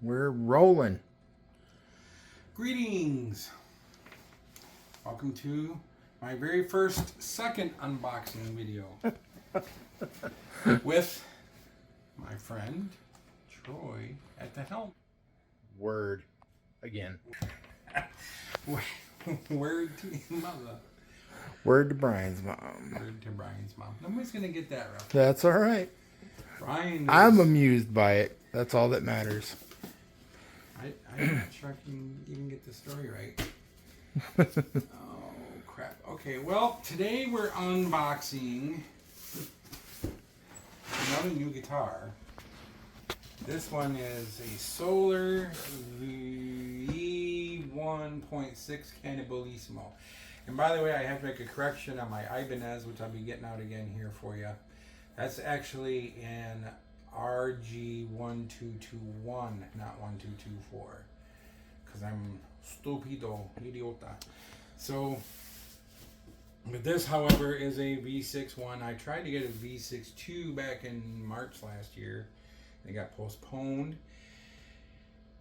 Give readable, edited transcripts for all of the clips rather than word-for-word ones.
We're rolling. Greetings. Welcome to my very second unboxing video with my friend Troy at the helm. Word. Again. Word to mother. Word to Brian's mom. Word to Brian's mom. Nobody's going to get that reference. That's all right. Brian I'm amused by it. That's all that matters. I'm not sure I can even get the story right. Oh, crap. Okay, well, today we're unboxing another new guitar. This one is a Solar V1.6 Canibalismo. And by the way, I have to make a correction on my Ibanez, which I'll be getting out again here for you. That's actually an RG1221, not 1224. Because I'm stupido, idiota. So, but this, however, is a V6.1. I tried to get a V6.2 back in March last year. They got postponed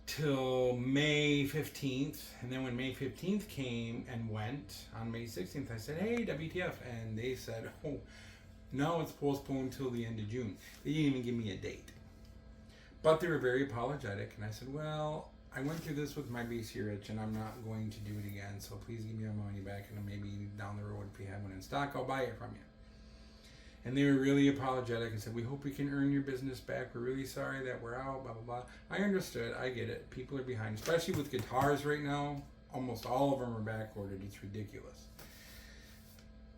till May 15th. And then when May 15th came and went, on May 16th, I said, hey, WTF. And they said, oh, no, it's postponed till the end of June. They didn't even give me a date. But they were very apologetic. And I said, well, I went through this with my BC Rich, and I'm not going to do it again. So please give me my money back. And maybe down the road, if you have one in stock, I'll buy it from you. And they were really apologetic and said, we hope we can earn your business back. We're really sorry that we're out, blah, blah, blah. I understood. I get it. People are behind, especially with guitars right now. Almost all of them are back ordered. It's ridiculous.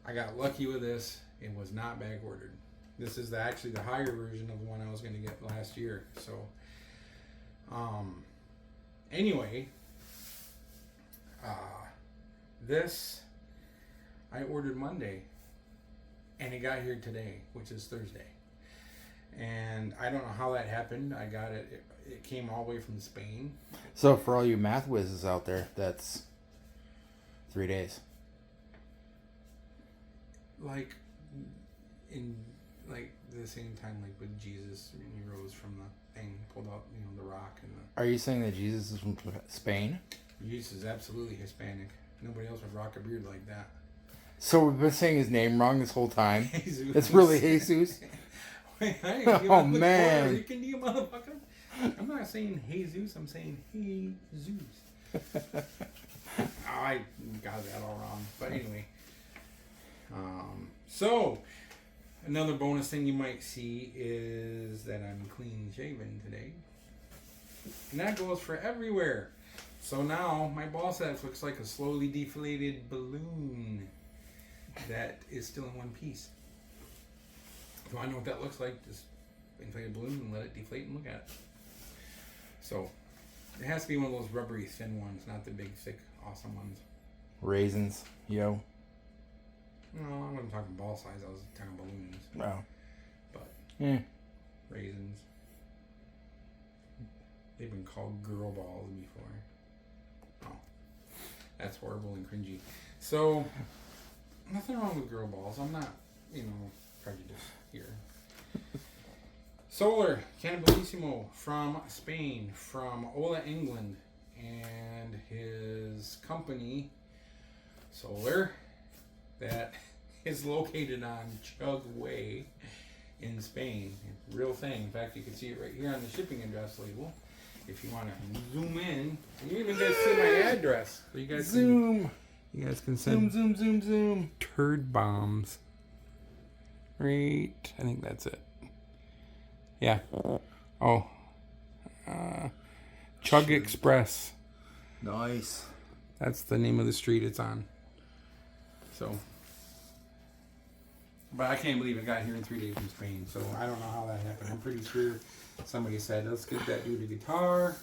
I got lucky with this. It was not back ordered. This is actually the higher version of the one I was going to get last year. So, anyway, this I ordered Monday. And it got here today, which is Thursday. And I don't know how that happened. I got it. It came all the way from Spain. So for all you math whizzes out there, that's 3 days. Like in the same time, like with Jesus, when he rose from the thing, pulled out the rock and the. Are you saying that Jesus is from Spain? Jesus is absolutely Hispanic. Nobody else would rock a beard like that. So we've been saying his name wrong this whole time. Jesus. It's really Jesus. Wait, oh man! Rican, you motherfucker! I'm not saying Jesus. I'm saying Jesus. I got that all wrong. But anyway, so another bonus thing you might see is that I'm clean shaven today, and that goes for everywhere. So now my ball sack looks like a slowly deflated balloon that is still in one piece. If you want to know what that looks like, just inflate a balloon and let it deflate and look at it. So, it has to be one of those rubbery thin ones, not the big, thick, awesome ones. Raisins, yo. No, I wasn't talking ball size, I was talking balloons. Oh. But, raisins. They've been called girl balls before. Oh. That's horrible and cringy. So, nothing wrong with girl balls. I'm not, prejudiced here. Solar Canibalismo from Spain, from Ola, England, and his company, Solar, that is located on Chug Way in Spain. Real thing. In fact, you can see it right here on the shipping address label. If you want to zoom in, and you even guys see my address. So you guys Zoom. You guys can send Zoom. turd bombs. Right. I think that's it. Yeah. Oh. Chug Express. Nice. That's the name of the street it's on. So. But I can't believe it got here in 3 days from Spain. So I don't know how that happened. I'm pretty sure somebody said, let's get that dude a guitar.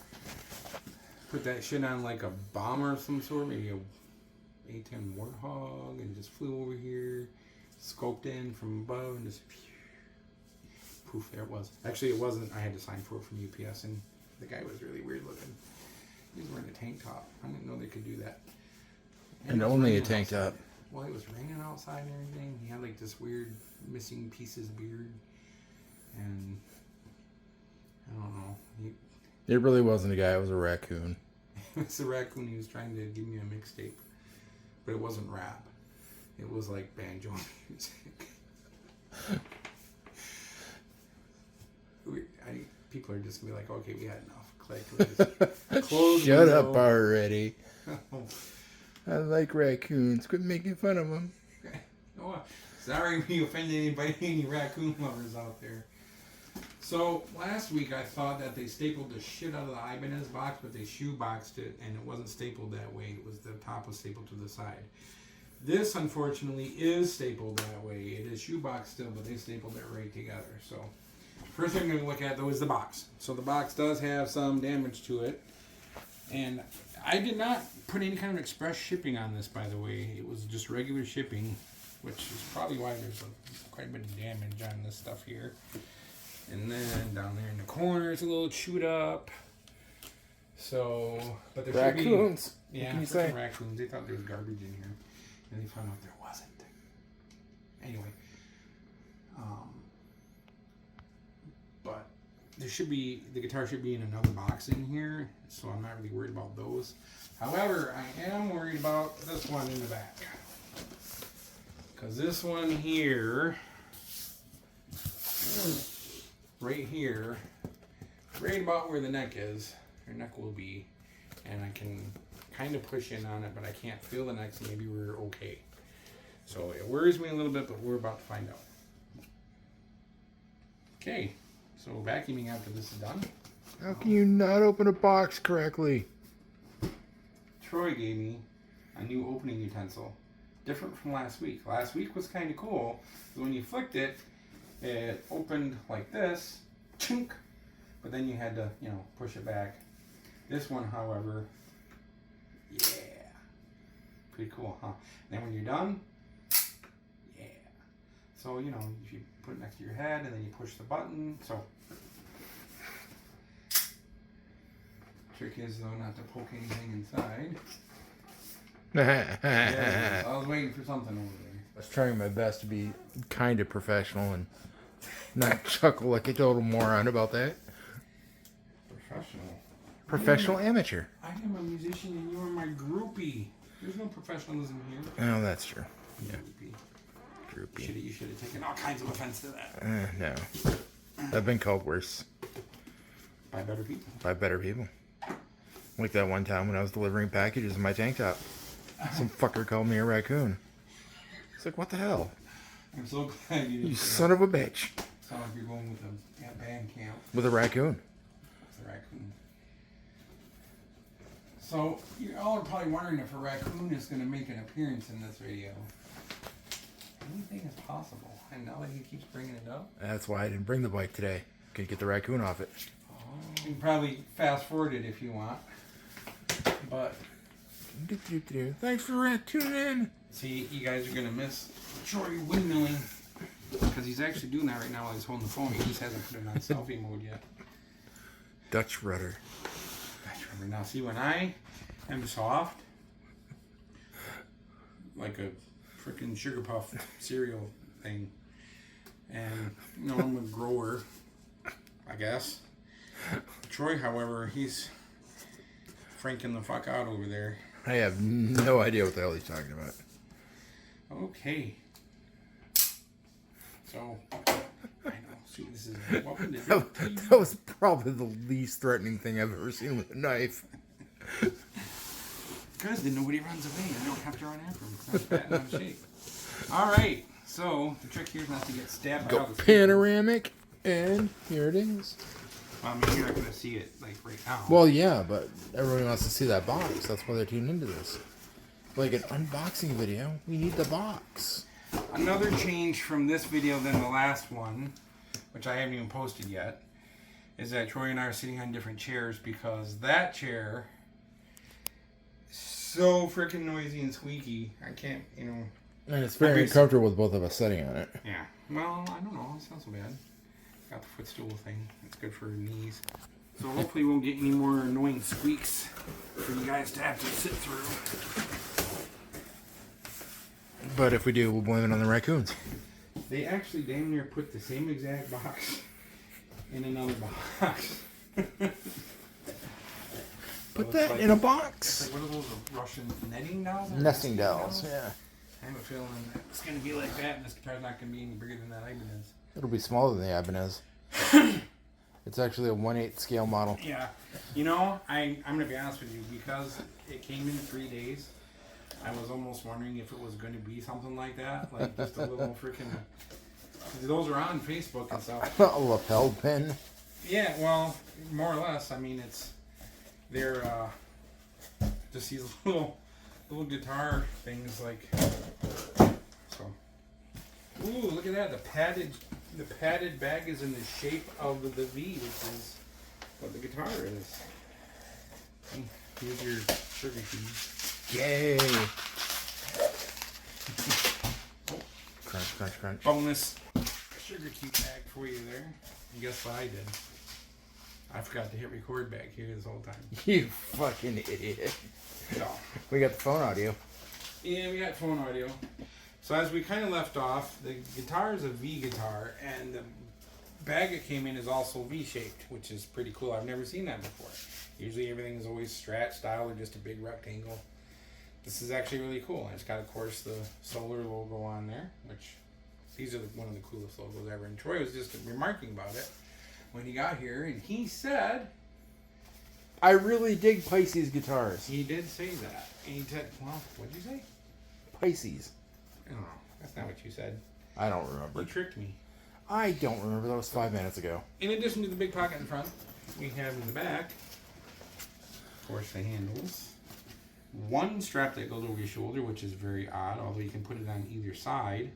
Put that shit on like a bomber of some sort. Maybe a A-10 Warthog, and just flew over here, scoped in from above, and just poof, there it was. Actually, it wasn't. I had to sign for it from UPS, and the guy was really weird looking. He was wearing a tank top. I didn't know they could do that. And only a tank top. Well, it was raining outside and everything. He had like this weird missing pieces beard, and I don't know. It really wasn't a guy. It was a raccoon. It's a raccoon. He was trying to give me a mixtape, but it wasn't rap. It was like banjo music. People are just gonna be like, okay, we had enough. Click. Shut up already. I like raccoons. Quit making fun of them. Oh, sorry we offended anybody, any raccoon lovers out there. So last week I thought that they stapled the shit out of the Ibanez box, but they shoe boxed it, and it wasn't stapled that way. It was the top was stapled to the side. This, unfortunately, is stapled that way. It is shoe boxed still, but they stapled it right together. So first thing I'm going to look at, though, is the box. So the box does have some damage to it. And I did not put any kind of express shipping on this, by the way. It was just regular shipping, which is probably why there's quite a bit of damage on this stuff here. And then down there in the corner, it's a little chewed up. So, but there raccoons. Should be, yeah, what can you say? Raccoons. They thought there was garbage in here, and they found out there wasn't. Anyway, but there should be, the guitar should be in another box in here, so I'm not really worried about those. However, I am worried about this one in the back, because this one here, right here, right about where the neck is, your neck will be, and I can kind of push in on it, but I can't feel the neck, so maybe we're okay. So it worries me a little bit, but we're about to find out. Okay, so vacuuming after this is done. How can you not open a box correctly? Troy gave me a new opening utensil, different from last week. Last week was kind of cool, because when you flicked it, it opened like this, chunk, but then you had to, you know, push it back. This one, however, yeah, pretty cool, huh? And then when you're done, yeah. So, you know, if you put it next to your head and then you push the button, so. Trick is, though, not to poke anything inside. Yeah, I was waiting for something over there. I was trying my best to be kind of professional and not chuckle like a total moron about that. Professional amateur. I am a musician and you are my groupie. There's no professionalism here. Oh, that's true. Yeah. Groupie. You should have taken all kinds of offense to that. No. I've been called worse. By better people. By better people. Like that one time when I was delivering packages in my tank top. Some fucker called me a raccoon. It's like, what the hell? I'm so glad you didn't. You son of a bitch. Sound like you're going with a band camp. With a raccoon. With a raccoon. So, you all are probably wondering if a raccoon is going to make an appearance in this video. Anything is possible. And now that he keeps bringing it up. That's why I didn't bring the bike today. Could get the raccoon off it. Oh, you can probably fast forward it if you want. But thanks for tuning in. See, you guys are going to miss Troy windmilling. Because he's actually doing that right now while he's holding the phone. He just hasn't put it on selfie mode yet. Dutch rudder. Now, see, when I am soft, like a freaking Sugar Puff cereal thing, and, you know, I'm a grower, I guess. Troy, however, he's franking the fuck out over there. I have no idea what the hell he's talking about. Okay. So, I know. See, this is welcome to that was probably the least threatening thing I've ever seen with a knife. Because then nobody runs away. I don't have to run after him. It's not fat and out of shape. All right. So the trick here is not to get stabbed by all the panoramic, and here it is. Well, I mean, you're not going to see it like right now. Well, yeah, but everybody wants to see that box. That's why they're tuned into this. Like an unboxing video, we need the box. Another change from this video than the last one, which I haven't even posted yet, is that Troy and I are sitting on different chairs because that chair is so freaking noisy and squeaky. I can't, you know. And it's very uncomfortable with both of us sitting on it. Yeah. Well, I don't know. It's not so bad. Got the footstool thing. It's good for knees. So hopefully we won't get any more annoying squeaks for you guys to have to sit through. But if we do, we'll blame it on the raccoons. They actually damn near put the same exact box in another box. Put that in a It's box. like, what are those Russian netting dolls? Nesting dolls, yeah. I have a feeling it's going to be like that, and this guitar's not going to be any bigger than that Ibanez. It'll be smaller than the Ibanez. It's actually a 1/8 scale model. Yeah. You know, I'm going to be honest with you, because it came in 3 days, I was almost wondering if it was going to be something like that. Like, just a little freaking... Those are on Facebook and stuff. A lapel pin. Yeah, well, more or less. I mean, they're just these little guitar things, like, so. Ooh, look at that! The padded bag is in the shape of the V, which is what the guitar is. Here's your sugar cubes. Yay! Crunch, crunch, crunch. Bonus sugar cube bag for you there. And guess what I did? I forgot to hit record back here this whole time. You fucking idiot. So, We got the phone audio. yeah, we got phone audio. So as we kind of left off, the guitar is a V guitar, and the bag it came in is also V-shaped, which is pretty cool. I've never seen that before. Usually everything is always Strat style or just a big rectangle. This is actually really cool. And it's got, of course, the Solar logo on there, which these are one of the coolest logos ever. And Troy was just remarking about it when he got here, and he said... I really dig Pisces guitars. He did say that. And he said, well, what'd you say? Pisces. Oh, that's not what you said. I don't remember. You tricked me. I don't remember. That was 5 minutes ago. In addition to the big pocket in front, we have in the back, of course, the handles. One strap that goes over your shoulder, which is very odd, although you can put it on either side.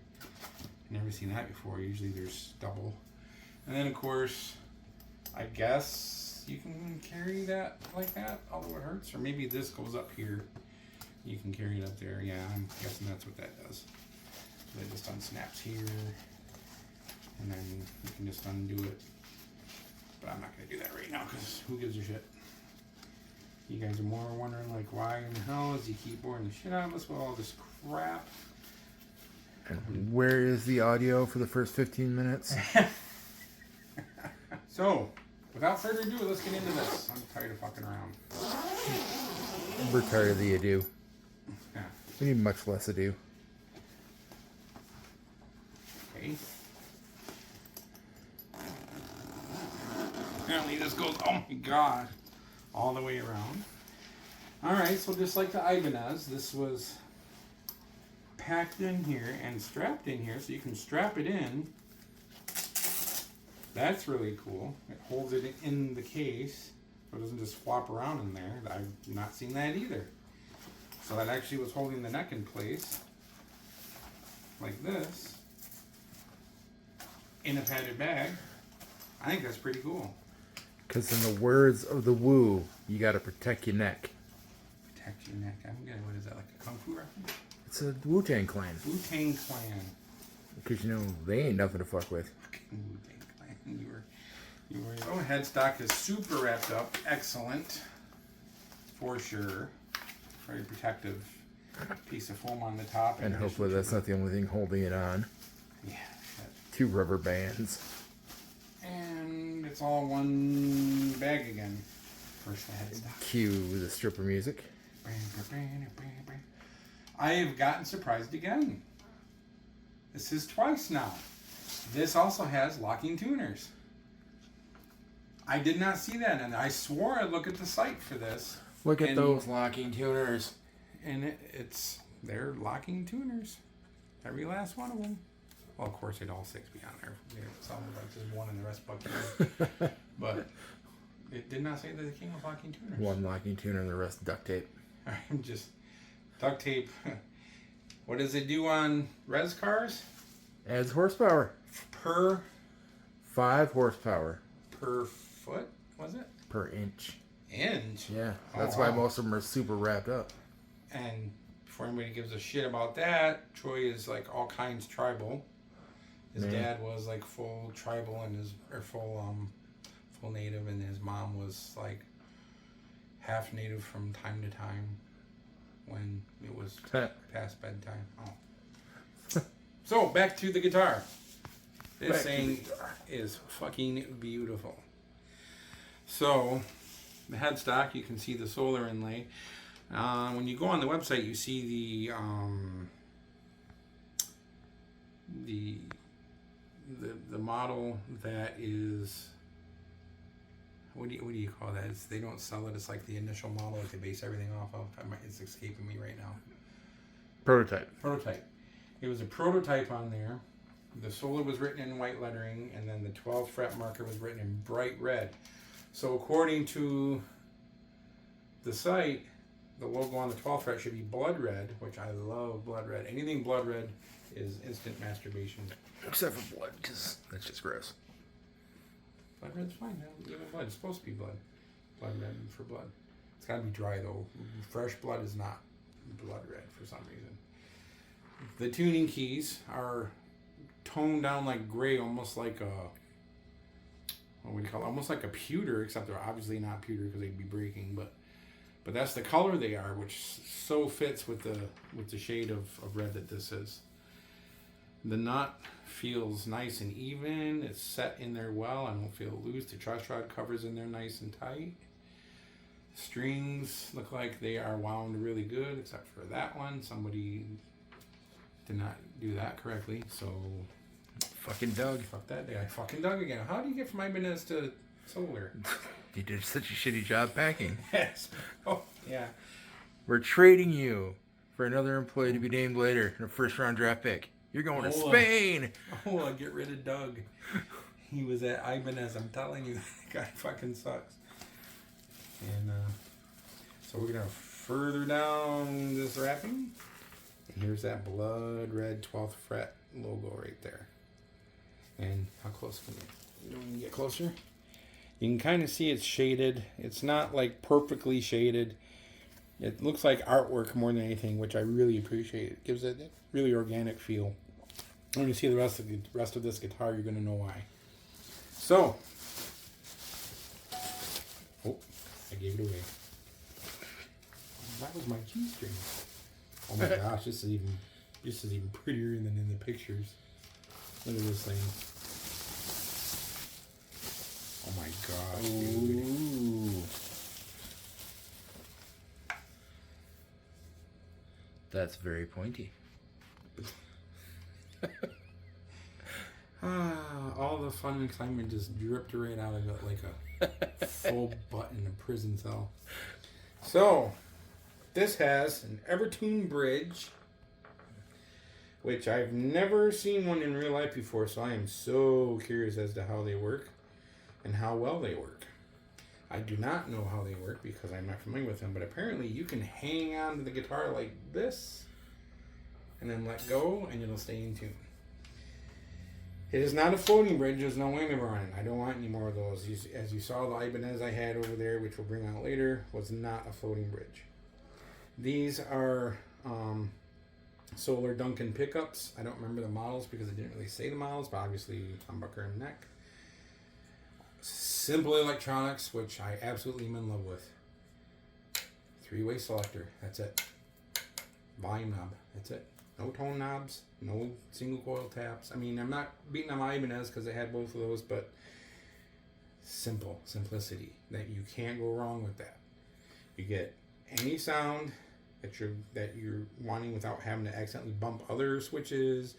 Never seen that before. Usually there's double. And then, of course, I guess you can carry that like that, although it hurts. Or maybe this goes up here. You can carry it up there. Yeah, I'm guessing that's what that does. So it just unsnaps here. And then you can just undo it. But I'm not going to do that right now because who gives a shit? You guys are more wondering, like, why in the hell does he keep boring the shit out of us with all this crap? And where is the audio for the first 15 minutes? So, without further ado, let's get into this. I'm tired of fucking around. We're tired of the ado. Yeah. We need much less ado. Okay. Apparently this goes, oh my god, all the way around. Alright, so just like the Ibanez, this was packed in here and strapped in here, so you can strap it in. That's really cool. It holds it in the case, so it doesn't just flop around in there. I've not seen that either. So that actually was holding the neck in place, like this, in a padded bag. I think that's pretty cool. Because in the words of the Woo, you got to protect your neck. Protect your neck. I'm gonna, what is that, like a Kung Fu reference? It's a Wu-Tang Clan. Wu-Tang Clan. Because, you know, they ain't nothing to fuck with. Fucking Wu-Tang Clan. You were. Oh, headstock is super wrapped up. Excellent. For sure. Very protective piece of foam on the top. And hopefully that's not the only thing holding it on. Yeah. 2 rubber bands. And it's all one bag again. First the headstock. Cue the stripper music. I have gotten surprised again. This is twice now. This also has locking tuners. I did not see that, and I swore I'd look at the site for this. Look at those locking tuners. And they're locking tuners. Every last one of them. Well, of course, they'd all 6 be on there. Some like just one and the rest bucket. But it did not say that it came with locking tuners. 1 locking tuner and the rest duct tape. I'm just duct tape. What does it do on res cars? Adds horsepower. Per 5 horsepower. per foot, was it? Per inch. Inch? Yeah, Oh, that's why wow. most of them are super wrapped up. And before anybody gives a shit about that, Troy is like all kinds tribal. His Man. dad was like full tribal and full native, and his mom was like half native from time to time when it was past bedtime. Oh. So back to the guitar. This thing is fucking beautiful. So the headstock, you can see the solar inlay. When you go on the website, you see the model that is, what do you call that? They don't sell it. It's like the initial model that they base everything off of. It's escaping me right now. Prototype. It was a prototype on there. The solar was written in white lettering, and then the 12th fret marker was written in bright red. So according to the site, the logo on the 12th fret should be blood red, which I love blood red. Anything blood red is instant masturbation. Except for blood, because that's just gross. Blood red's fine. Even blood. It's supposed to be blood. Blood red for blood. It's got to be dry, though. Fresh blood is not blood red for some reason. The tuning keys are toned down like gray, almost like a, what would you call it? Almost like a pewter, except they're obviously not pewter because they'd be breaking, but that's the color they are, which so fits with the shade of red that this is. The nut feels nice and even. It's set in there well. I don't feel loose. The truss rod covers in there nice and tight. Strings look like they are wound really good, except for that one. Somebody did not do that correctly, so Fucking Doug. fuck that guy. Fucking Doug again. How do you get from Ibanez to Solar? You did such a shitty job packing. Yes. Oh, yeah. We're trading you for another employee to be named later in a first-round draft pick. You're going to Spain. Oh, get rid of Doug. He was at Ibanez. I'm telling you, that guy fucking sucks. And so we're going to further down this wrapping. And here's that blood red 12th fret logo right there. And how close can you get closer? You can kind of see it's shaded. It's not like perfectly shaded. It looks like artwork more than anything, which I really appreciate. It gives it a really organic feel. When you see the rest of this guitar, you're going to know why. So, oh, I gave it away. That was my key string. Oh my gosh, this is even prettier than in the pictures. Look at this thing. Oh my gosh, dude. Ooh. That's very pointy. All the fun and excitement just dripped right out of it like a full butt in a prison cell. So, this has an Evertune bridge, which I've never seen one in real life before, so I am so curious as to how they work and how well they work. I do not know how they work because I'm not familiar with them, but apparently you can hang on to the guitar like this and then let go and it'll stay in tune. It is not a floating bridge. There's no whammy bar on it. I don't want any more of those. As you saw, the Ibanez I had over there, which we'll bring out later, was not a floating bridge. These are Solar Duncan pickups. I don't remember the models because it didn't really say the models, but obviously humbucker and neck. Simple electronics, which I absolutely am in love with. 3-way selector. That's it. Volume knob. That's it. No tone knobs. No single coil taps. I mean, I'm not beating on my Ibanez because I had both of those, but simplicity. That you can't go wrong with that. You get any sound that you're wanting without having to accidentally bump other switches.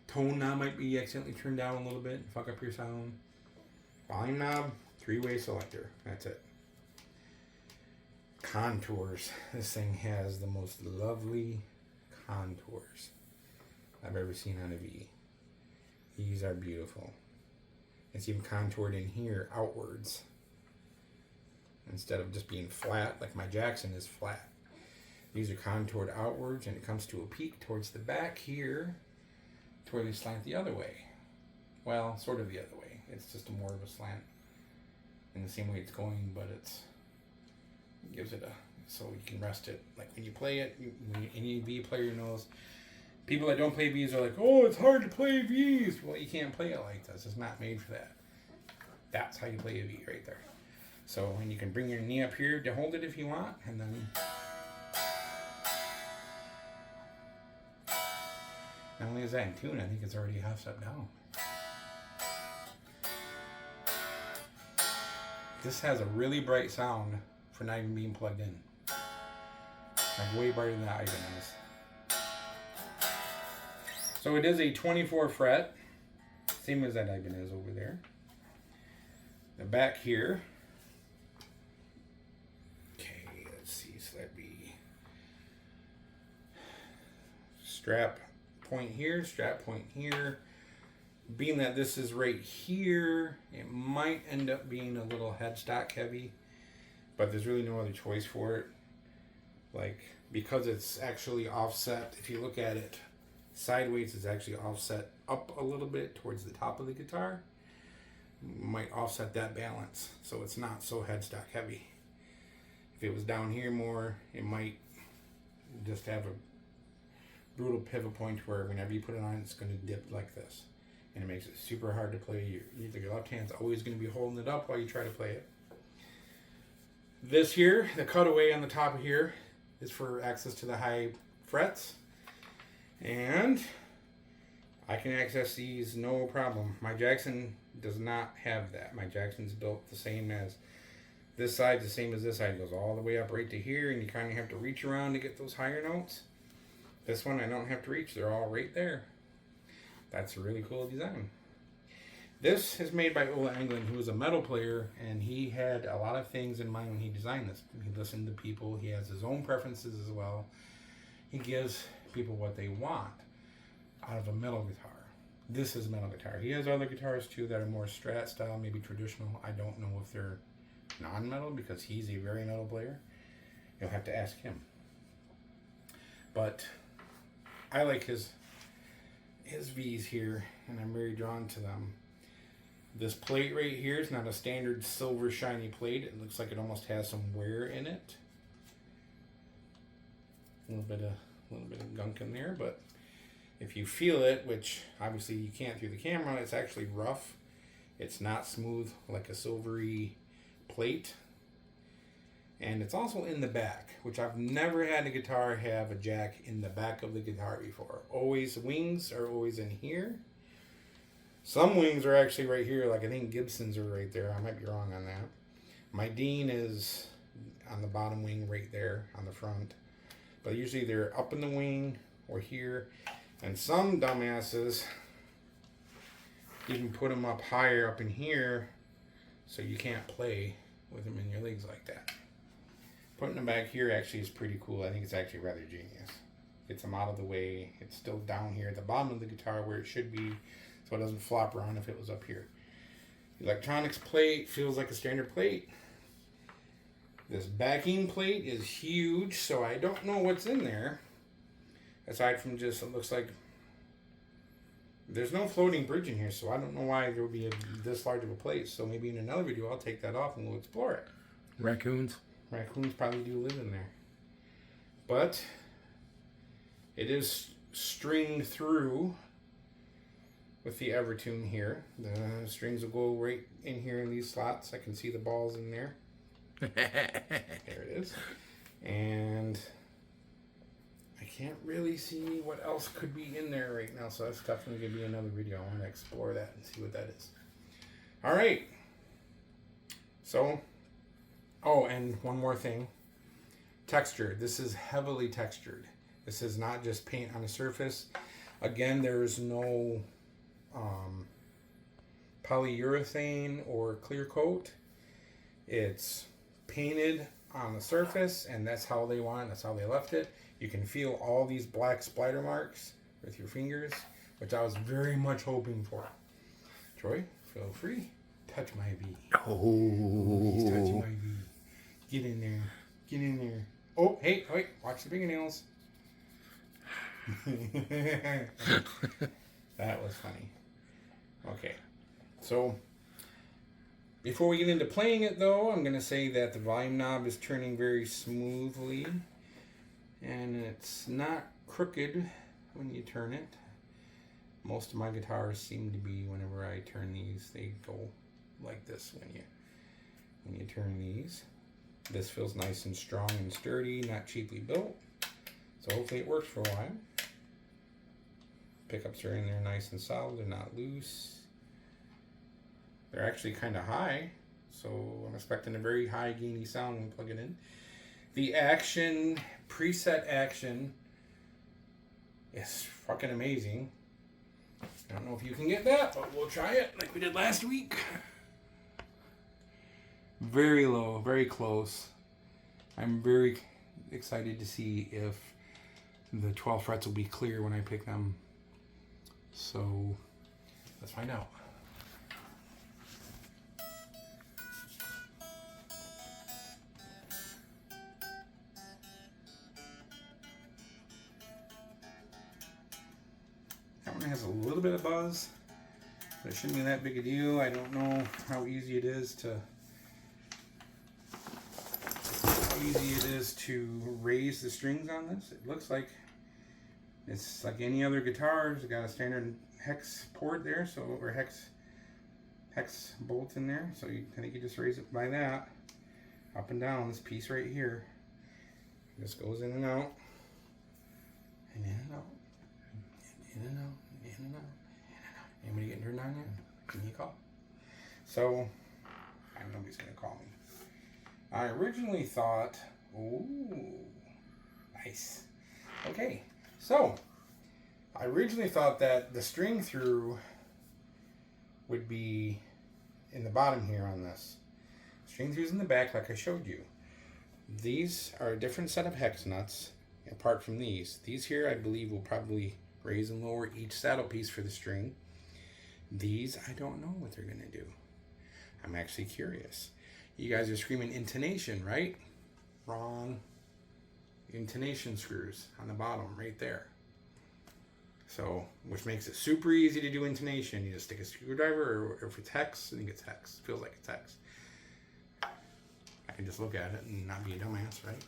Tone knob might be accidentally turned down a little bit and fuck up your sound. Volume knob, 3-way selector. That's it. Contours. This thing has the most lovely contours I've ever seen on a V. These are beautiful. It's even contoured in here outwards instead of just being flat like my Jackson is flat. These are contoured outwards and it comes to a peak towards the back here to where they slant the other way. Well, sort of the other way. It's just more of a slant in the same way it's going, but it gives it so you can rest it. Like when you play it, any V player knows. People that don't play Vs are like, oh, it's hard to play Vs. Well, you can't play it like this. It's not made for that. That's how you play a V right there. So, and you can bring your knee up here to hold it if you want, and then not only is that in tune, I think it's already half step down. This has a really bright sound for not even being plugged in. Like way brighter than that Ivan is. So it is a 24 fret, same as that Ivan is over there. The back here. Okay, let's see. So that'd be strap point here, strap point here. Being that this is right here, it might end up being a little headstock heavy, but there's really no other choice for it. Like, because it's actually offset, if you look at it sideways, it's actually offset up a little bit towards the top of the guitar. Might offset that balance, so it's not so headstock heavy. If it was down here more, it might just have a brutal pivot point where whenever you put it on, it's going to dip like this. And it makes it super hard to play. Your left hand's always going to be holding it up while you try to play it. This here, the cutaway on the top of here, is for access to the high frets. And I can access these no problem. My Jackson does not have that. My Jackson's built the same as this side, the same as this side. It goes all the way up right to here, and you kind of have to reach around to get those higher notes. This one I don't have to reach. They're all right there. That's a really cool design. This is made by Ola Englund, who is a metal player, and he had a lot of things in mind when he designed this. He listened to people. He has his own preferences as well. He gives people what they want out of a metal guitar. This is a metal guitar. He has other guitars too that are more Strat style, maybe traditional. I don't know if they're non-metal because he's a very metal player. You'll have to ask him. But I like his V's here, and I'm very drawn to them. This plate right here is not a standard silver shiny plate. It looks like it almost has some wear in it. A little bit of gunk in there, but if you feel it, which obviously you can't through the camera, it's actually rough. It's not smooth like a silvery plate. And it's also in the back, which I've never had a guitar have a jack in the back of the guitar before. Always wings are always in here. Some wings are actually right here, like I think Gibson's are right there. I might be wrong on that. My Dean is on the bottom wing right there on the front. But usually they're up in the wing or here. And some dumbasses even put them up higher up in here so you can't play with them in your legs like that. Putting them back here actually is pretty cool. I think it's actually rather genius. Gets them out of the way. It's still down here at the bottom of the guitar where it should be, so it doesn't flop around if it was up here. Electronics plate feels like a standard plate. This backing plate is huge, so I don't know what's in there. Aside from just, it looks like there's no floating bridge in here, so I don't know why there would be this large of a plate. So maybe in another video I'll take that off and we'll explore it. Raccoons. Raccoons probably do live in there. But it is stringed through with the Evertune here. The strings will go right in here in these slots. I can see the balls in there. There it is. And I can't really see what else could be in there right now, so that's definitely going to be another video. I want to explore that and see what that is. All right. So, oh, and one more thing. Texture. This is heavily textured. This is not just paint on a surface. Again, there's no polyurethane or clear coat. It's painted on the surface, and that's how they want it. That's how they left it. You can feel all these black splatter marks with your fingers, which I was very much hoping for. Troy, feel free. Touch my V. Oh. He's touching my V. Get in there. Get in there. Oh, hey, wait. Watch the fingernails. That was funny. Okay. So, before we get into playing it, though, I'm going to say that the volume knob is turning very smoothly. And it's not crooked when you turn it. Most of my guitars seem to be, whenever I turn these, they go like this when you turn these. This feels nice and strong and sturdy, not cheaply built. So hopefully it works for a while. Pickups are in there nice and solid. They're not loose. They're actually kind of high, So I'm expecting a very high gainy sound when we plug it in. The action, preset action, is fucking amazing. I don't know if you can get that, but we'll try it like we did last week. Very low, very close. I'm very excited to see if the 12 frets will be clear when I pick them. So let's find out. That one has a little bit of buzz, but it shouldn't be that big a deal. I don't know how easy it is to raise the strings on this. It looks like it's like any other guitar. It's got a standard hex port there, so or hex bolt in there. So I think you just raise it by that, up and down. This piece right here just goes in and out, and in and out, in and out, in and out, in and out. Anybody getting turned on yet? Can you call? So nobody's gonna call me. I originally thought, ooh, nice. Okay, so I originally thought that the string through would be in the bottom here on this. String through's in the back like I showed you. These are a different set of hex nuts apart from these. These here I believe will probably raise and lower each saddle piece for the string. These I don't know what they're gonna do. I'm actually curious. You guys are screaming intonation, right? Wrong. Intonation screws on the bottom right there. So, which makes it super easy to do intonation. You just stick a screwdriver, or if it's hex, I think it's hex. Feels like it's hex. I can just look at it and not be a dumbass, right?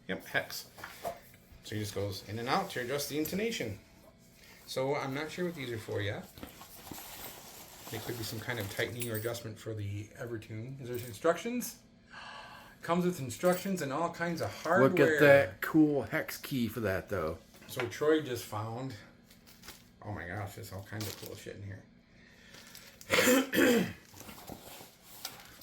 Yep, hex. So it just goes in and out to adjust the intonation. So I'm not sure what these are for yet. There could be some kind of tightening or adjustment for the Evertune. Is there instructions? Comes with instructions and all kinds of hardware. Look at that cool hex key for that, though. So Troy just found, oh my gosh, there's all kinds of cool shit in here.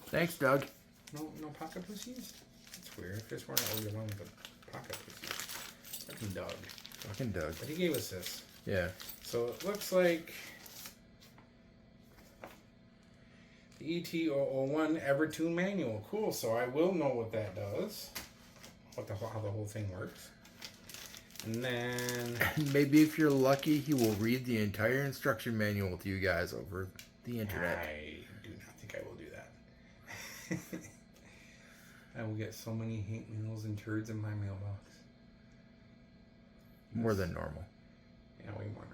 Thanks, Doug. No pocket pussies? That's weird. If this weren't only the one with the pocket pussies. Fucking Doug. Fucking Doug. But he gave us this. Yeah. So it looks like the ET001 Evertune manual. Cool. So I will know what that does. How the whole thing works. And then maybe if you're lucky, he will read the entire instruction manual to you guys over the internet. I do not think I will do that. I will get so many hate mails and turds in my mailbox. More than normal. Yeah, way more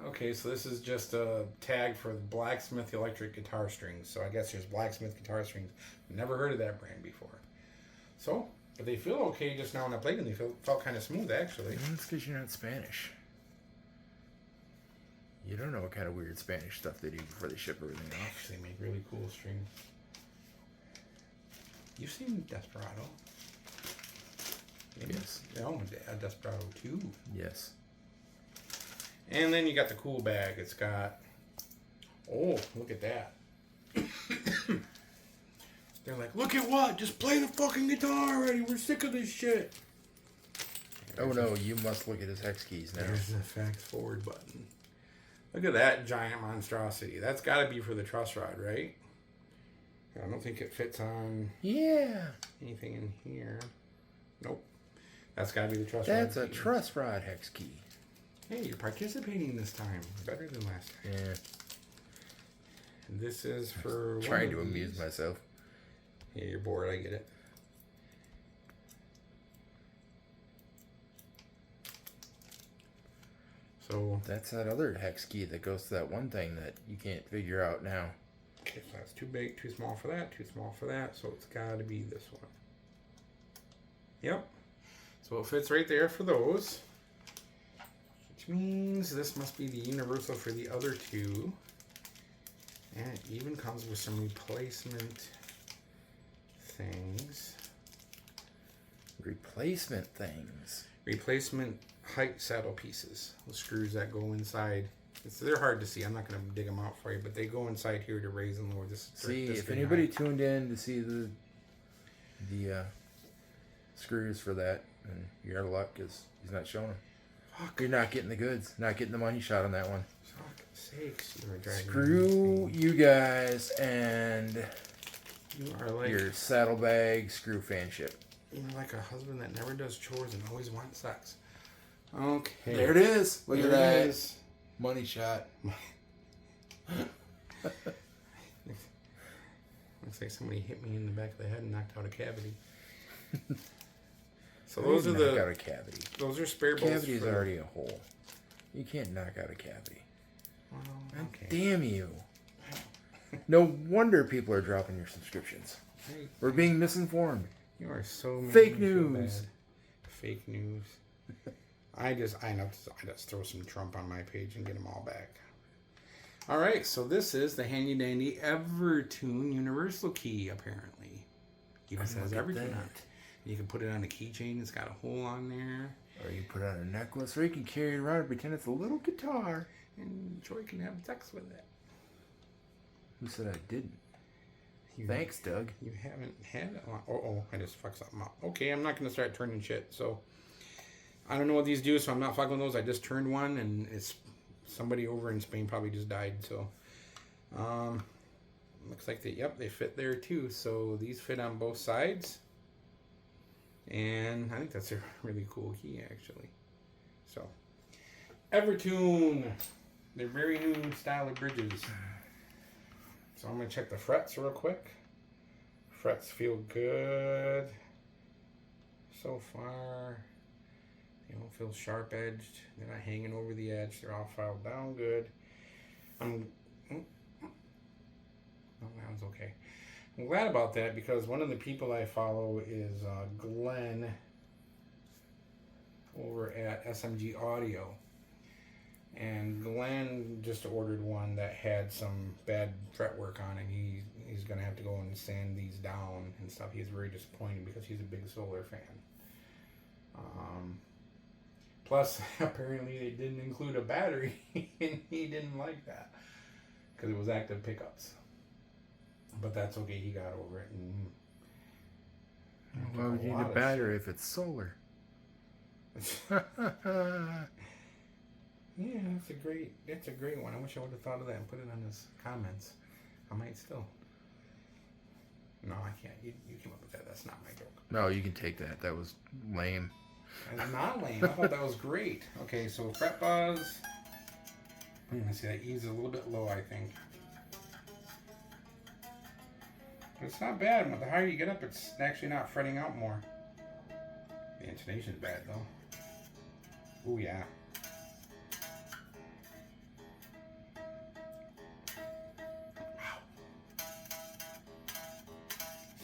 normal. Okay, so this is just a tag for the Blacksmith electric guitar strings. So I guess there's Blacksmith guitar strings. Never heard of that brand before. So, but they feel okay just now when I played them. They felt kind of smooth, actually. That's because you're not Spanish. You don't know what kind of weird Spanish stuff they do before they ship everything They off. actually make really cool strings. You've seen Desperado? Yes. Oh, Desperado 2. Yes. And then you got the cool bag. It's got... Oh, look at that. They're like, look at what? Just play the fucking guitar already. We're sick of this shit. Oh no, you must look at his hex keys now. There's the fax forward button. Look at that giant monstrosity. That's got to be for the truss rod, right? I don't think it fits on anything in here. Nope. That's got to be the truss rod. That's a truss rod hex key. Hey, you're participating this time. Better than last time. Yeah. This is for... Trying to amuse myself. Yeah, you're bored. I get it. So... That's that other hex key that goes to that one thing that you can't figure out now. Okay, so that's too big, too small for that, too small for that. So it's got to be this one. Yep. So it fits right there for those. Which means this must be the universal for the other two. And it even comes with some replacement things. Replacement things. Replacement height saddle pieces with screws that go inside They're hard to see. I'm not going to dig them out for you, but they go inside here to raise and lower this. See, this if anybody tuned in to see the screws for that, then you're out of luck because he's not showing them. Fuck. You're not getting the goods. Not getting the money shot on that one. Fuck's sakes. You are driving Screw me you guys and You are like your saddlebag screw fanship. You're like a husband that never does chores and always wants sex. Okay. There it is. Look at that. Is. Money shot. Looks like somebody hit me in the back of the head and knocked out a cavity. So those are knock out a cavity. Those are spare bolts. Cavity is already a hole. You can't knock out a cavity. Well, okay. Damn you. No wonder people are dropping your subscriptions. We're being misinformed. You are so fake news. Fake news. I just throw some Trump on my page and get them all back. All right, so this is the handy dandy Evertune universal key. Apparently, even says Evertune on it. You can put it on a keychain. It's got a hole on there. Or you put it on a necklace, or you can carry it around and pretend it's a little guitar. And Joy can have sex with it. Who said I didn't? Thanks, Doug. You haven't had it long. Oh, I just fucked something up. Okay, I'm not going to start turning shit. So, I don't know what these do, so I'm not fucking with those. I just turned one, and it's somebody over in Spain probably just died. So, looks like they fit there too. So, these fit on both sides. And I think that's a really cool key, actually. So, Evertune. They're very new style of bridges. So I'm going to check the frets real quick. Frets feel good so far. They don't feel sharp edged. They're not hanging over the edge. They're all filed down good. Oh, that one's okay. I'm glad about that because one of the people I follow is Glenn over at SMG Audio. And Glenn just ordered one that had some bad fretwork on it. He's going to have to go and sand these down and stuff. He's very disappointed because he's a big Solar fan. Plus, apparently they didn't include a battery, and he didn't like that because it was active pickups. But that's okay. He got over it. And why would you need a battery if it's solar? Yeah, that's a great one. I wish I would have thought of that and put it on his comments. I might still. No, I can't. You came up with that. That's not my joke. No, you can take that. That was lame. That's not lame. I thought that was great. Okay, so fret buzz. See, that E is a little bit low, I think. But it's not bad. The higher you get up, it's actually not fretting out more. The intonation's bad, though. Ooh, yeah.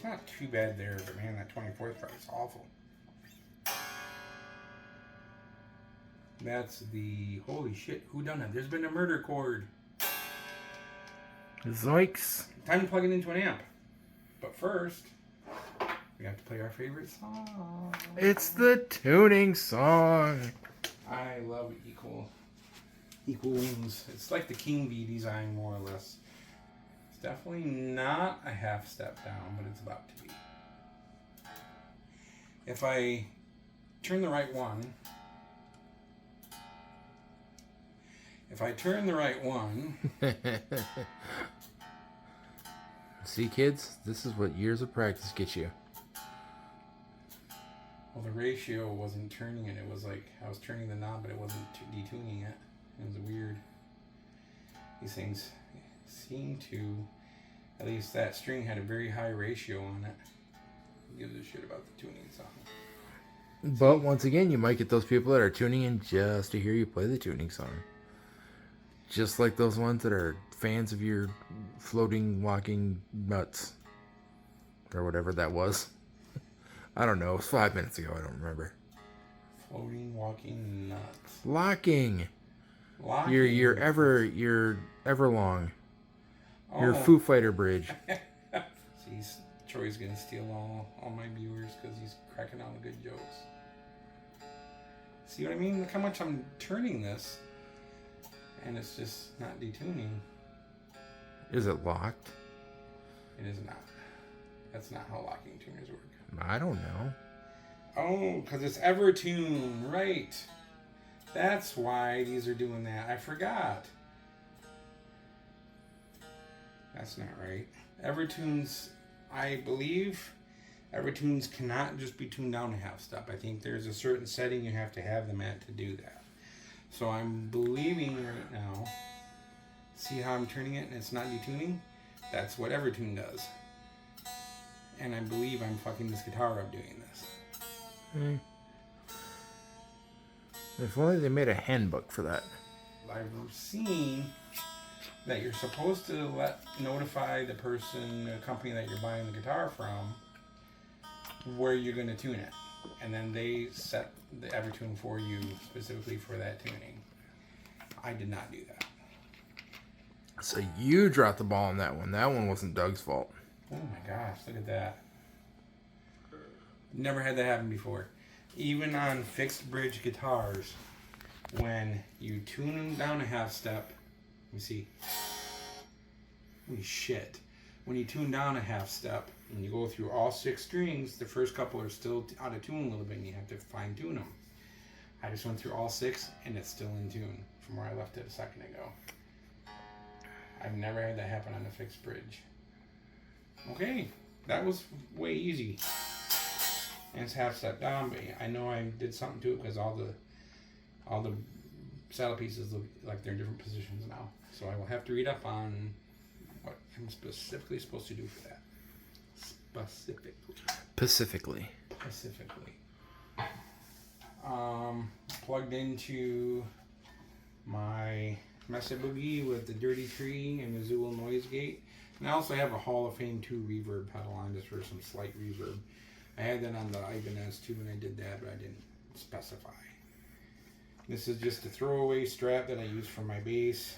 Not too bad there, but man, that 24th fret is awful. That's the holy shit. Who done that? There's been a murder chord. Zoinks! Time to plug it into an amp. But first, we have to play our favorite song. It's the tuning song. I love equal wings. It's like the King Bee design, more or less. Definitely not a half step down, but it's about to be. If I turn the right one, See, kids, this is what years of practice get you. Well, the ratio wasn't turning it. It was like I was turning the knob, but it wasn't detuning it. It was weird. These things seem to, at least that string had a very high ratio on it. Who gives a shit about the tuning song? But once again, you might get those people that are tuning in just to hear you play the tuning song. Just like those ones that are fans of your floating, walking nuts. Or whatever that was. I don't know. It was 5 minutes ago. I don't remember. Floating, walking nuts. Locking. Locking. Your Everlong. Oh. Your Foo Fighter bridge. Jeez, Troy's gonna steal all my viewers because he's cracking all the good jokes. See what I mean? Look how much I'm turning this. and it's just not detuning. Is it locked? It is not. That's not how locking tuners work. I don't know. Oh, because it's Evertune, right? That's why these are doing that. I forgot. That's not right. Evertunes, I believe, Evertunes cannot just be tuned down a half step. I think there's a certain setting you have to have them at to do that. So I'm believing right now. See how I'm turning it and it's not detuning? That's what Evertune does. And I believe I'm fucking this guitar up doing this. If only they made a handbook for that. I've seen that you're supposed to notify the person, the company that you're buying the guitar from, where you're going to tune it. And then they set the Evertune for you specifically for that tuning. I did not do that. So you dropped the ball on that one. That one wasn't Doug's fault. Oh my gosh, look at that. Never had that happen before. Even on fixed bridge guitars, when you tune them down a half step, let me see. Holy shit. When you tune down a half step and you go through all 6 strings, the first couple are still out of tune a little bit and you have to fine tune them. I just went through all 6 and it's still in tune from where I left it a second ago. I've never had that happen on a fixed bridge. Okay, that was way easy. And it's half step down, but I know I did something to it because all the saddle pieces look like they're in different positions now. So I will have to read up on what I'm specifically supposed to do for that. Specifically. Plugged into my Mesa Boogie with the Dirty Tree and the Zool Noise Gate. And I also have a Hall of Fame 2 reverb pedal on just for some slight reverb. I had that on the Ibanez too when I did that, but I didn't specify. This is just a throwaway strap that I use for my bass,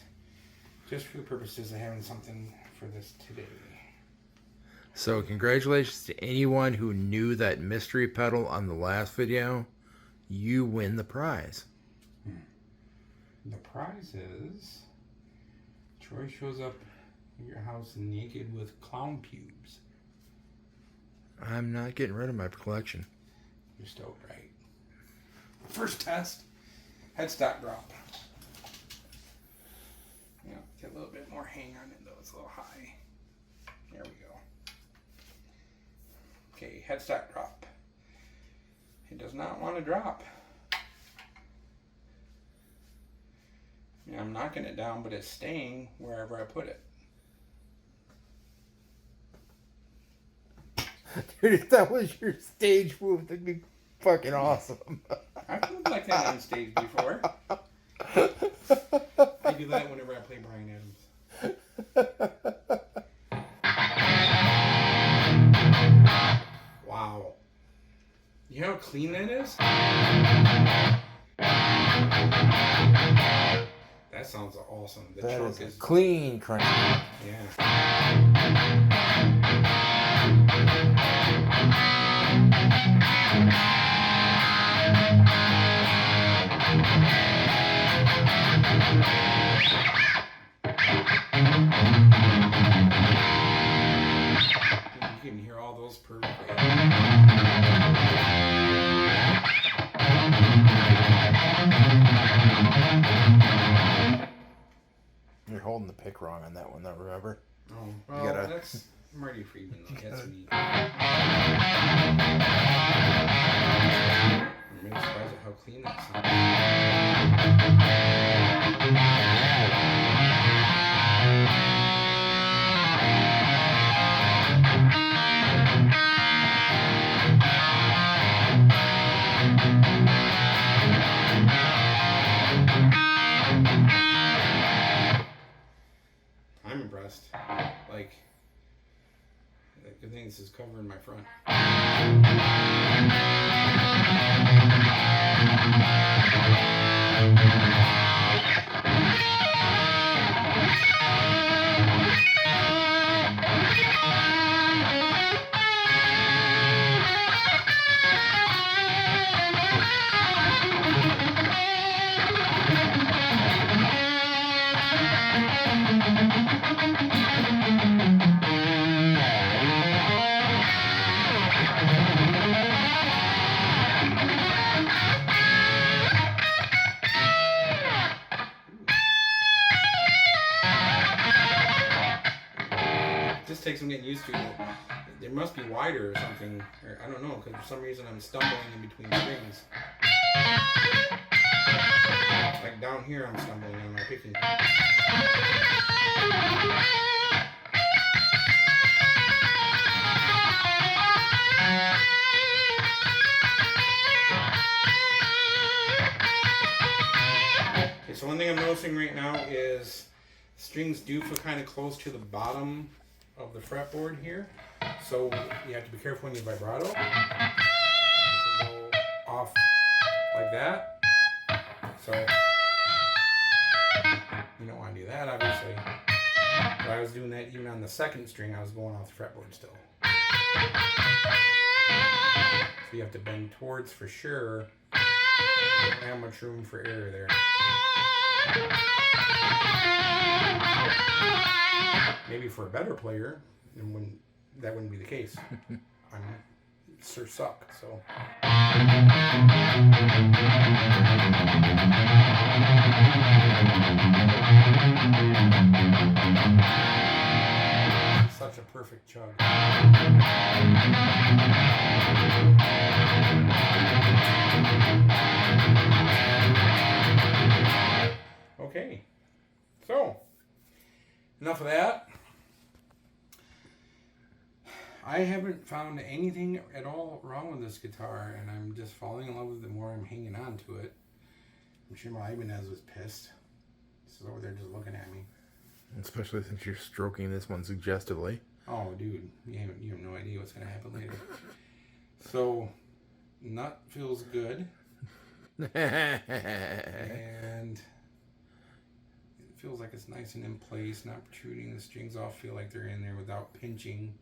just for the purposes of having something for this today. So congratulations to anyone who knew that mystery pedal on the last video. You win the prize. The prize is Troy shows up at your house naked with clown pubes. I'm not getting rid of my collection. You're stoked, right? First test, headstock drop. Yeah, get a little bit more hang on it though, it's a little high. There we go. Okay, headstock drop. It does not want to drop. Yeah, I'm knocking it down, but it's staying wherever I put it. Dude, if that was your stage move, that'd be fucking awesome. I've moved like that on stage before. I do that whenever I play Bryan Adams. Wow. You know how clean that is? That sounds awesome. The That trunk is clean crunch. Yeah. You can hear all those perfectly. You're holding the pick wrong on that one, though, remember? Oh, well, gotta... that's Marty Friedman, though. That's me. I'm really surprised at how clean that I'm impressed. Like, good thing this is covering my front. take some getting used to. It must be wider or something. Or I don't know, because for some reason I'm stumbling in between strings. Like down here I'm stumbling on my picking. Okay, so one thing I'm noticing right now is strings do feel kind of close to the bottom of the fretboard here, so you have to be careful when you vibrato. You can go off like that, so you don't want to do that, obviously. But I was doing that even on the second string. I was going off the fretboard still. So you have to bend towards for sure. You don't have much room for error there. Maybe for a better player, that wouldn't be the case. I'm sure suck, so. Such a perfect chug. Okay, so enough of that. I haven't found anything at all wrong with this guitar, and I'm just falling in love with it the more I'm hanging on to it. I'm sure my Ibanez was pissed. He's over there just looking at me. Especially since you're stroking this one suggestively. Oh, dude, you have no idea what's going to happen later. So, nut feels good. And it feels like it's nice and in place, not protruding. The strings all feel like they're in there without pinching.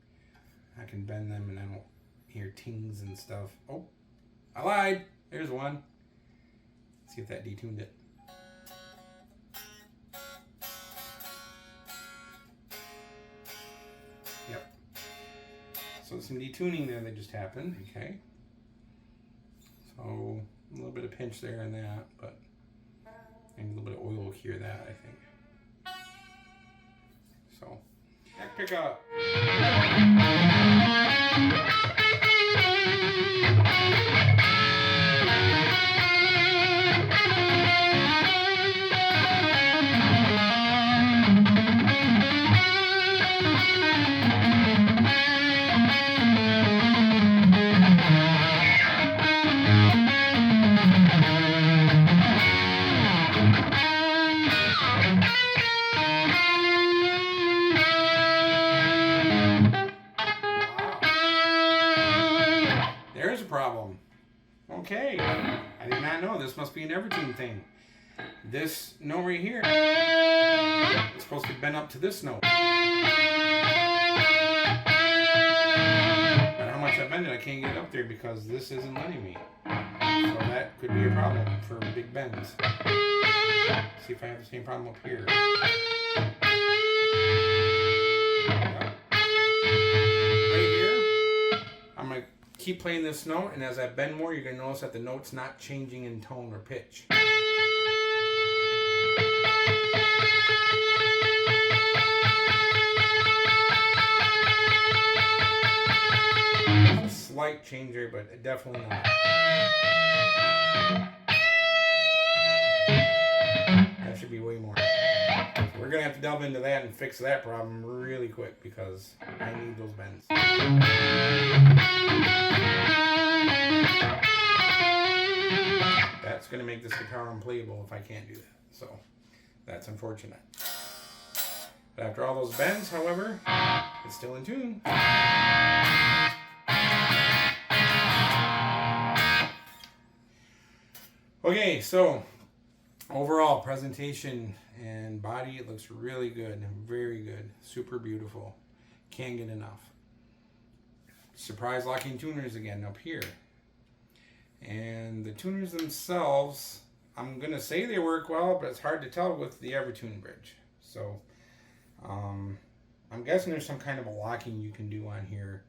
I can bend them and I don't hear tings and stuff. Oh, I lied. There's one. Let's see if that detuned it. Yep. So some detuning there that just happened. Okay. So a little bit of pinch there and that, but maybe a little bit of oil will cure that, I think. So, neck pickup. Okay, I did not know. This must be an Evertune thing. This note right here is supposed to be bent up to this note. But how much I bend it, I can't get it up there because this isn't letting me. So that could be a problem for big bends. See if I have the same problem up here. Keep playing this note, and as I bend more, you're going to notice that the note's not changing in tone or pitch. There's a slight change there, but definitely not. That should be way more. So we're going to have to delve into that and fix that problem really quick because I need those bends. That's going to make this guitar unplayable if I can't do that. So that's unfortunate. But after all those bends, however, it's still in tune. Okay, so overall presentation and body, it looks really good. Very good. Super beautiful. Can't get enough. Surprise locking tuners again up here. And the tuners themselves, I'm going to say they work well, but it's hard to tell with the Evertune bridge. So I'm guessing there's some kind of a locking you can do on here,